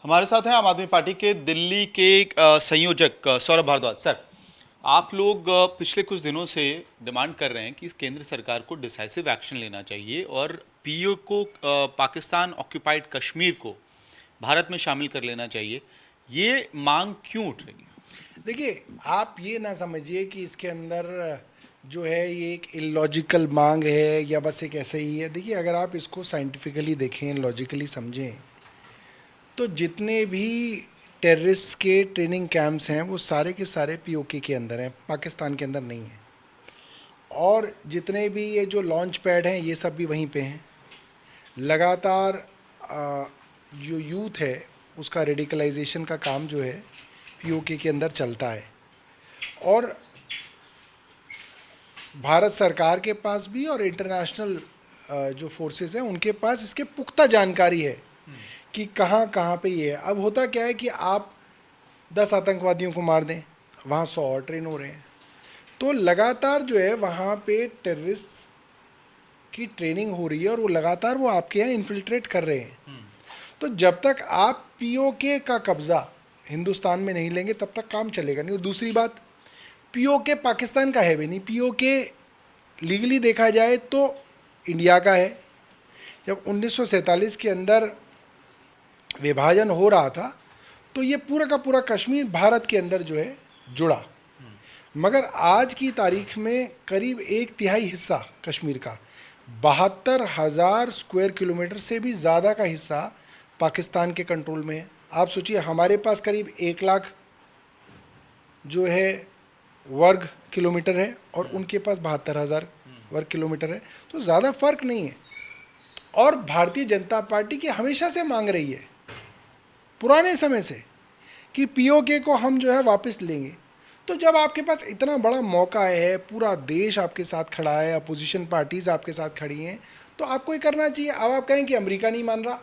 हमारे साथ हैं आम आदमी पार्टी के दिल्ली के संयोजक सौरभ भारद्वाज। सर, आप लोग पिछले कुछ दिनों से डिमांड कर रहे हैं कि केंद्र सरकार को डिसाइसिव एक्शन लेना चाहिए और पीओ को पाकिस्तान ऑक्यूपाइड कश्मीर को भारत में शामिल कर लेना चाहिए। ये मांग क्यों उठ रही है? देखिए, आप ये ना समझिए कि इसके अंदर जो है ये एक इलॉजिकल मांग है या बस एक ऐसे ही है। देखिए, अगर आप इसको साइंटिफिकली देखें, लॉजिकली समझें, तो जितने भी टेररिस्ट के ट्रेनिंग कैंप्स हैं वो सारे के सारे पीओके के अंदर हैं, पाकिस्तान के अंदर नहीं हैं। और जितने भी ये जो लॉन्च पैड हैं ये सब भी वहीं पे हैं। लगातार जो यूथ है उसका रेडिकलाइजेशन का काम जो है पीओके के अंदर चलता है। और भारत सरकार के पास भी और इंटरनेशनल जो फोर्सेस हैं उनके पास इसके पुख्ता जानकारी है कि कहाँ कहाँ पे ये है। अब होता क्या है कि आप 10 आतंकवादियों को मार दें, वहाँ 100 और ट्रेन हो रहे हैं, तो लगातार जो है वहाँ पे टेररिस्ट की ट्रेनिंग हो रही है और वो लगातार वो आपके यहाँ इन्फिल्ट्रेट कर रहे हैं। तो जब तक आप पीओके का कब्ज़ा हिंदुस्तान में नहीं लेंगे तब तक काम चलेगा नहीं। और दूसरी बात, पीओके पाकिस्तान का है भी नहीं। पीओके लीगली देखा जाए तो इंडिया का है। जब 1947 के अंदर विभाजन हो रहा था तो ये पूरा का पूरा कश्मीर भारत के अंदर जो है जुड़ा, मगर आज की तारीख में करीब 1/3 हिस्सा कश्मीर का 72,000 स्क्वायर किलोमीटर से भी ज़्यादा का हिस्सा पाकिस्तान के कंट्रोल में है। आप सोचिए, हमारे पास करीब 1 लाख जो है वर्ग किलोमीटर है और उनके पास 72,000 वर्ग किलोमीटर है, तो ज़्यादा फर्क नहीं है। और भारतीय जनता पार्टी की हमेशा से मांग रही है, पुराने समय से, कि पीओके को हम जो है वापस लेंगे। तो जब आपके पास इतना बड़ा मौका है, पूरा देश आपके साथ खड़ा है, अपोजिशन पार्टीज़ आपके साथ खड़ी हैं, तो आपको ये करना चाहिए। अब आप कहें कि अमेरिका नहीं मान रहा,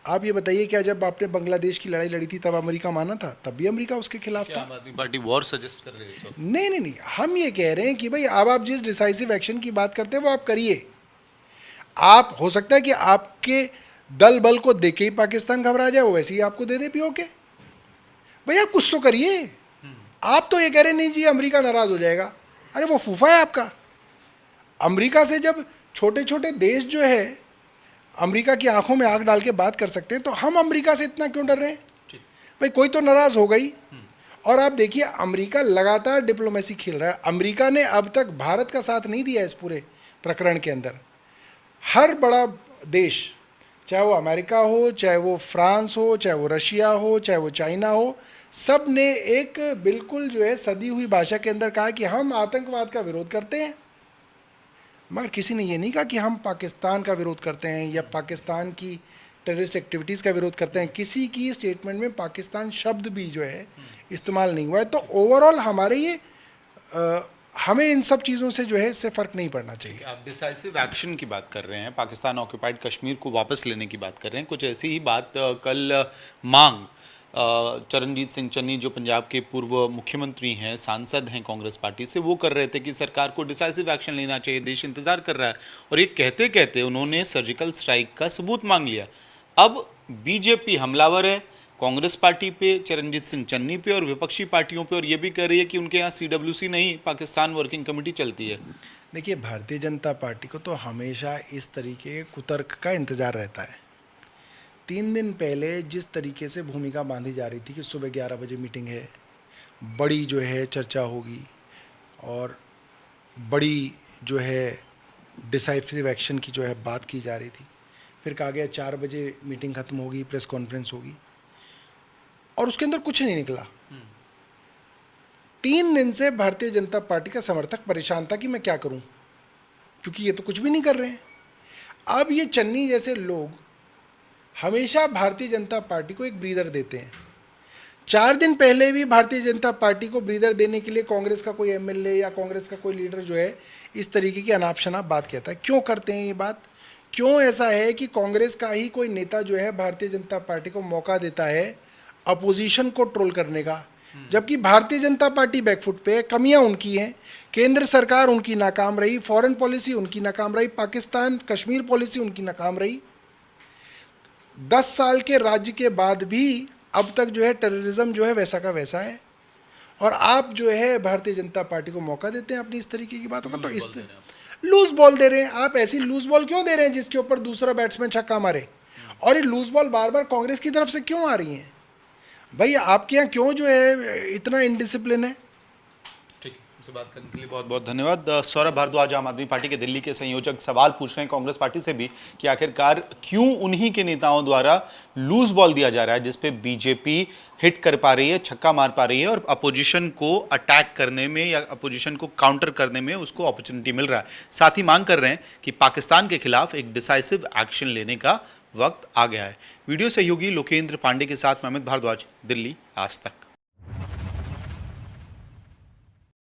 आप ये बताइए, क्या जब आपने बांग्लादेश की लड़ाई लड़ी थी तब अमेरिका माना था? तब भी अमेरिका उसके खिलाफ था। आम आदमी पार्टी वॉर सजेस्ट कर रही है? नहीं नहीं नहीं, हम ये कह रहे हैं कि भाई अब आप जिस डिसाइसिव एक्शन की बात करते हैं वो आप करिए। आप, हो सकता है कि आपके दल बल को देख के ही पाकिस्तान घबरा जाए, वो वैसे ही आपको दे दे पीओके। भाई आप कुछ तो करिए। आप तो ये कह रहे नहीं जी अमेरिका नाराज हो जाएगा। अरे वो फूफा है आपका। अमेरिका से जब छोटे छोटे देश जो है अमेरिका की आंखों में आग डाल के बात कर सकते हैं, तो हम अमेरिका से इतना क्यों डर रहे हैं? भाई कोई तो नाराज हो गई। और आप देखिए, अमेरिका लगातार डिप्लोमेसी खेल रहा है। अमेरिका ने अब तक भारत का साथ नहीं दिया इस पूरे प्रकरण के अंदर। हर बड़ा देश, चाहे वो अमेरिका हो, चाहे वो फ्रांस हो, चाहे वो रशिया हो, चाहे वो चाइना हो, सब ने एक बिल्कुल जो है सदी हुई भाषा के अंदर कहा कि हम आतंकवाद का विरोध करते हैं। मगर किसी ने ये नहीं कहा कि हम पाकिस्तान का विरोध करते हैं या पाकिस्तान की टेररिस्ट एक्टिविटीज़ का विरोध करते हैं। किसी की स्टेटमेंट में पाकिस्तान शब्द भी जो है इस्तेमाल नहीं हुआ है। तो ओवरऑल हमारे ये हमें इन सब चीज़ों से जो है इससे फ़र्क नहीं पड़ना चाहिए। आप डिसाइसिव एक्शन की बात कर रहे हैं, पाकिस्तान ऑक्यूपाइड कश्मीर को वापस लेने की बात कर रहे हैं। कुछ ऐसी ही बात कल मांग चरणजीत सिंह चन्नी, जो पंजाब के पूर्व मुख्यमंत्री हैं, सांसद हैं कांग्रेस पार्टी से, वो कर रहे थे कि सरकार को डिसाइसिव एक्शन लेना चाहिए, देश इंतजार कर रहा है। और ये कहते कहते उन्होंने सर्जिकल स्ट्राइक का सबूत मांग लिया। अब बीजेपी हमलावर है कांग्रेस पार्टी पे, चरणजीत सिंह चन्नी पे और विपक्षी पार्टियों पे, और ये भी कह रही है कि उनके यहाँ सीडब्ल्यूसी नहीं, पाकिस्तान वर्किंग कमेटी चलती है। देखिए, भारतीय जनता पार्टी को तो हमेशा इस तरीके के कुतर्क का इंतज़ार रहता है। 3 दिन पहले जिस तरीके से भूमिका बांधी जा रही थी कि सुबह 11 बजे मीटिंग है, बड़ी जो है चर्चा होगी और बड़ी जो है डिसाइसिव एक्शन की जो है बात की जा रही थी, फिर कहा गया 4 बजे मीटिंग ख़त्म होगी, प्रेस कॉन्फ्रेंस होगी, और उसके अंदर कुछ नहीं निकला। 3 दिन से भारतीय जनता पार्टी का समर्थक परेशान था कि मैं क्या करूं, क्योंकि ये तो कुछ भी नहीं कर रहे हैं। अब ये चन्नी जैसे लोग हमेशा भारतीय जनता पार्टी को एक ब्रीदर देते हैं। 4 दिन पहले भी भारतीय जनता पार्टी को ब्रीदर देने के लिए कांग्रेस का कोई एमएलए या कांग्रेस का कोई लीडर जो है इस तरीके की अनाप शनाप बात कहता है। क्यों करते हैं ये बात? क्यों ऐसा है कि कांग्रेस का ही कोई नेता जो है भारतीय जनता पार्टी को मौका देता है अपोजिशन को ट्रोल करने का, जबकि भारतीय जनता पार्टी बैकफुट पे है। कमियां उनकी हैं, केंद्र सरकार उनकी नाकाम रही, फॉरेन पॉलिसी उनकी नाकाम रही, पाकिस्तान कश्मीर पॉलिसी उनकी नाकाम रही। 10 साल के राज्य के बाद भी अब तक जो है टेररिज्म जो है वैसा का वैसा है, और आप जो है भारतीय जनता पार्टी को मौका देते हैं अपनी इस तरीके की बातों का। तो इस लूज बॉल दे रहे हैं आप, ऐसी लूज बॉल क्यों दे रहे हैं जिसके ऊपर दूसरा बैट्समैन छक्का मारे, और ये लूज बॉल बार बार कांग्रेस की तरफ से क्यों आ रही हैं भाई? आपके यहाँ क्यों जो है इतना इनडिसिप्लिन है? ठीक है, हमसे बात करने के लिए बहुत बहुत धन्यवाद। सौरभ भारद्वाज आम आदमी पार्टी के दिल्ली के संयोजक सवाल पूछ रहे हैं कांग्रेस पार्टी से भी कि आखिरकार क्यों उन्हीं के नेताओं द्वारा लूज बॉल दिया जा रहा है, जिसपे बीजेपी हिट कर पा रही है, छक्का मार पा रही है, और अपोजिशन को अटैक करने में या अपोजिशन को काउंटर करने में उसको अपॉर्चुनिटी मिल रहा है। साथ ही मांग कर रहे हैं कि पाकिस्तान के खिलाफ एक डिसाइसिव एक्शन लेने का वक्त आ गया है। वीडियो सहयोगी लोकेंद्र पांडे के साथ मैं अमित भारद्वाज, दिल्ली आज तक।